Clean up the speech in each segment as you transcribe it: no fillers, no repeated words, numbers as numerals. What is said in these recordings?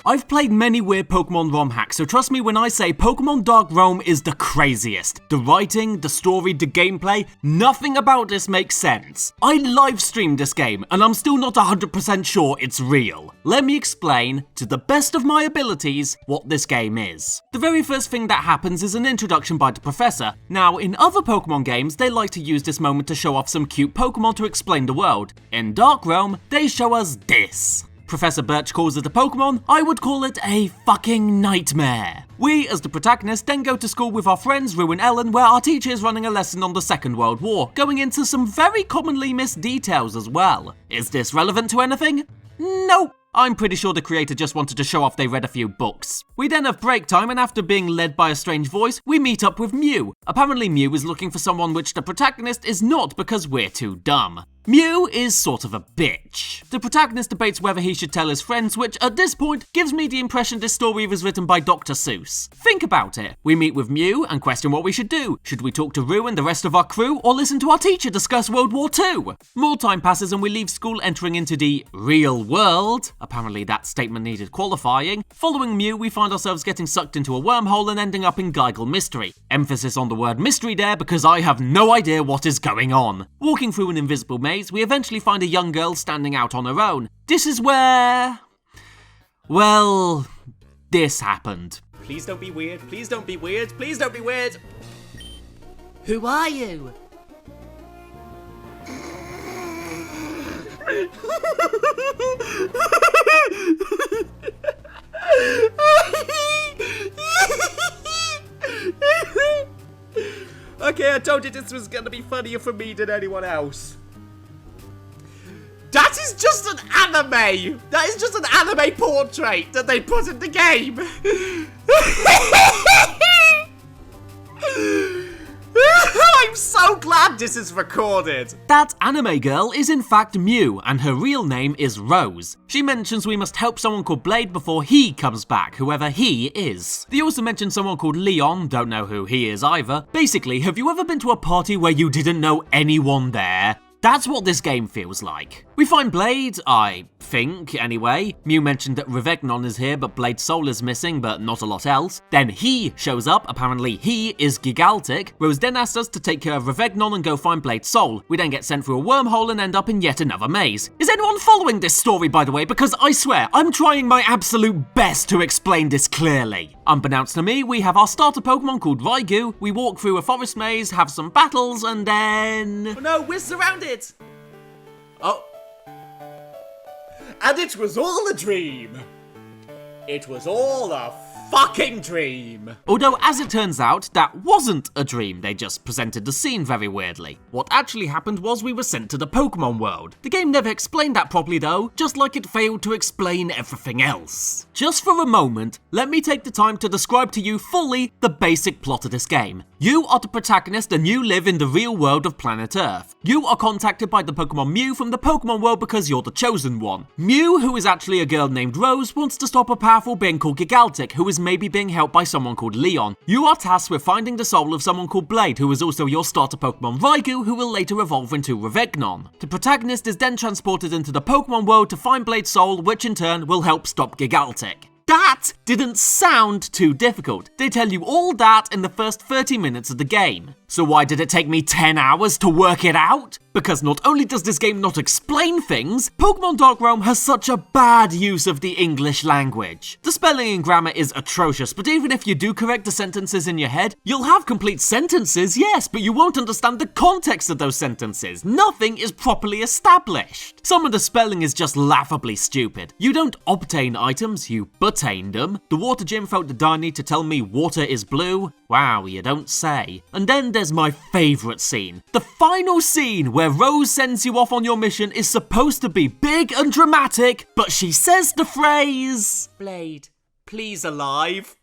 I've played many weird Pokemon ROM hacks, so trust me when I say Pokemon Dark Realm is the craziest. The writing, the story, the gameplay, nothing about this makes sense. I live streamed this game, and I'm still not 100% sure it's real. Let me explain, to the best of my abilities, what this game is. The very first thing that happens is an introduction by the professor. Now, in other Pokemon games, they like to use this moment to show off some cute Pokemon to explain the world. In Dark Realm, they show us this. Professor Birch calls it a Pokemon, I would call it a fucking nightmare. We, as the protagonist, then go to school with our friends Rue and Ellen, where our teacher is running a lesson on the Second World War, going into some very commonly missed details as well. Is this relevant to anything? Nope. I'm pretty sure the creator just wanted to show off they read a few books. We then have break time, and after being led by a strange voice, we meet up with Mew. Apparently Mew is looking for someone which the protagonist is not because we're too dumb. Mew is sort of a bitch. The protagonist debates whether he should tell his friends, which at this point gives me the impression this story was written by Dr. Seuss. Think about it. We meet with Mew and question what we should do. Should we talk to Rue and the rest of our crew, or listen to our teacher discuss World War II? More time passes and we leave school entering into the real world. Apparently that statement needed qualifying. Following Mew, we find ourselves getting sucked into a wormhole and ending up in Geigle Mystery. Emphasis on the word mystery there because I have no idea what is going on. Walking through an invisible maze, we eventually find a young girl standing out on her own. This is where... well, this happened. Please don't be weird, please don't be weird, please don't be weird! Who are you? Okay, I told you this was gonna be funnier for me than anyone else. That is just an anime! That is just an anime portrait that they put in the game! I'm so glad this is recorded! That anime girl is in fact Mew, and her real name is Rose. She mentions we must help someone called Blade before he comes back, whoever he is. They also mention someone called Leon, don't know who he is either. Basically, have you ever been to a party where you didn't know anyone there? That's what this game feels like. We find Blade, I think, anyway. Mew mentioned that Revegnon is here, but Blade's soul is missing, but not a lot else. Then he shows up, apparently he is Gigaltic. Rose then asks us to take care of Revegnon and go find Blade's soul. We then get sent through a wormhole and end up in yet another maze. Is anyone following this story, by the way? Because I swear, I'm trying my absolute best to explain this clearly. Unbeknownst to me, we have our starter Pokemon called Raigu. We walk through a forest maze, have some battles, and then... oh no, we're surrounded! Oh. And it was all a dream! It was all a fucking dream! Although, as it turns out, that wasn't a dream, they just presented the scene very weirdly. What actually happened was we were sent to the Pokemon world. The game never explained that properly though, just like it failed to explain everything else. Just for a moment, let me take the time to describe to you fully the basic plot of this game. You are the protagonist and you live in the real world of planet Earth. You are contacted by the Pokemon Mew from the Pokemon world because you're the chosen one. Mew, who is actually a girl named Rose, wants to stop a powerful being called Gigaltic, who is maybe being helped by someone called Leon. You are tasked with finding the soul of someone called Blade, who is also your starter Pokemon Raigu, who will later evolve into Revegnon. The protagonist is then transported into the Pokemon world to find Blade's soul, which in turn will help stop Gigaltic. That didn't sound too difficult. They tell you all that in the first 30 minutes of the game. So why did it take me 10 hours to work it out? Because not only does this game not explain things, Pokemon Dark Realm has such a bad use of the English language. The spelling and grammar is atrocious, but even if you do correct the sentences in your head, you'll have complete sentences, yes, but you won't understand the context of those sentences. Nothing is properly established. Some of the spelling is just laughably stupid. You don't obtain items, you buttain them. The water gym felt the dire need to tell me water is blue. Wow, you don't say. And then there's my favourite scene. The final scene where Rose sends you off on your mission is supposed to be big and dramatic, but she says the phrase, Blade, please alive.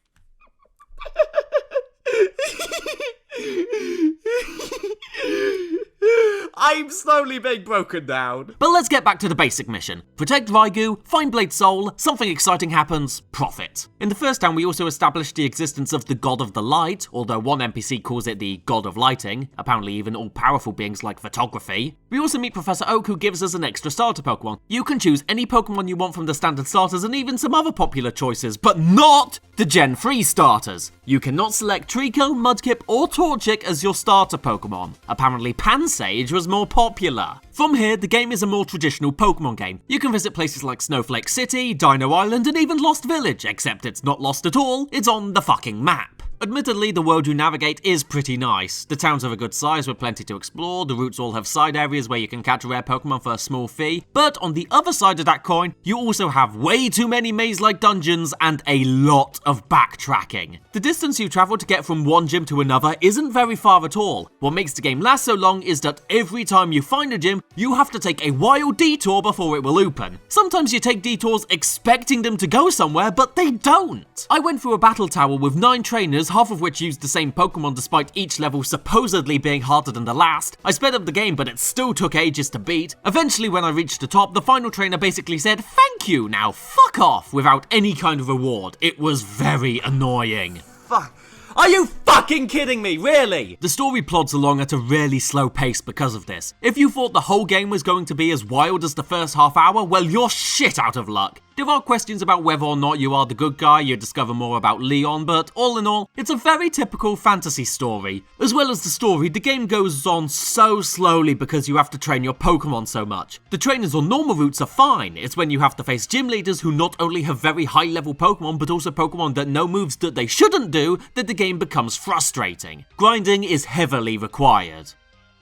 I'm slowly being broken down. But let's get back to the basic mission. Protect Raigu, find Blade's soul, something exciting happens, profit. In the first town we also established the existence of the God of the Light, although one NPC calls it the God of Lighting, apparently even all-powerful beings like photography. We We also meet Professor Oak, who gives us an extra starter Pokemon. You can choose any Pokemon you want from the standard starters and even some other popular choices, but not the Gen 3 starters. You cannot select Trico, Mudkip, or Torchic as your starter Pokemon. Apparently Pansage was more popular. From here, the game is a more traditional Pokemon game. You can visit places like Snowflake City, Dino Island, and even Lost Village, except it's not lost at all, it's on the fucking map. Admittedly, the world you navigate is pretty nice. The towns are a good size with plenty to explore, the routes all have side areas where you can catch rare Pokemon for a small fee, but on the other side of that coin, you also have way too many maze-like dungeons and a lot of backtracking. The distance you travel to get from one gym to another isn't very far at all. What makes the game last so long is that every time you find a gym, you have to take a wild detour before it will open. Sometimes you take detours expecting them to go somewhere, but they don't. I went through a battle tower with 9 trainers, half of which used the same Pokemon despite each level supposedly being harder than the last. I sped up the game, but it still took ages to beat. Eventually, when I reached the top, the final trainer basically said, "Thank you, now fuck off," without any kind of reward. It was very annoying. Fuck. Are you fucking kidding me? Really? The story plods along at a really slow pace because of this. If you thought the whole game was going to be as wild as the first half hour, well, you're shit out of luck. There are questions about whether or not you are the good guy, you discover more about Leon, but all in all, it's a very typical fantasy story. As well as the story, the game goes on so slowly because you have to train your Pokemon so much. The trainers on normal routes are fine, it's when you have to face gym leaders who not only have very high level Pokemon, but also Pokemon that know moves that they shouldn't do, that the game becomes frustrating. Grinding is heavily required.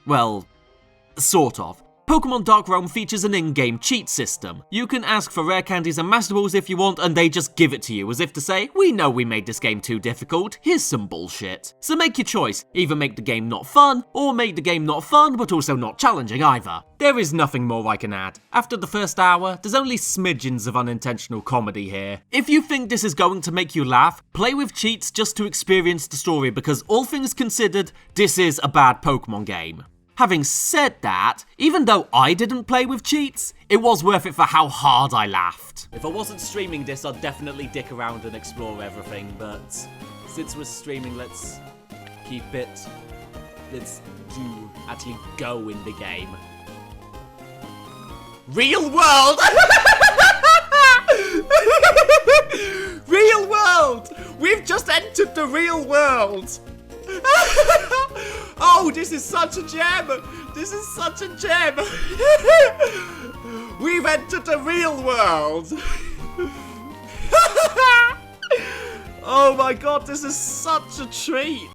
Well, sort of. Pokemon Dark Realm features an in-game cheat system. You can ask for rare candies and Master Balls if you want, and they just give it to you, as if to say, "We know we made this game too difficult, here's some bullshit." So make your choice, either make the game not fun, or make the game not fun but also not challenging either. There is nothing more I can add. After the first hour, there's only smidgens of unintentional comedy here. If you think this is going to make you laugh, play with cheats just to experience the story, because all things considered, this is a bad Pokemon game. Having said that, even though I didn't play with cheats, it was worth it for how hard I laughed. If I wasn't streaming this, I'd definitely dick around and explore everything, but since we're streaming, let's keep it. Let's actually go in the game. Real world! Real world! We've just entered the real world! Oh, this is such a gem! This is such a gem! We've entered the real world! Oh my god, this is such a treat!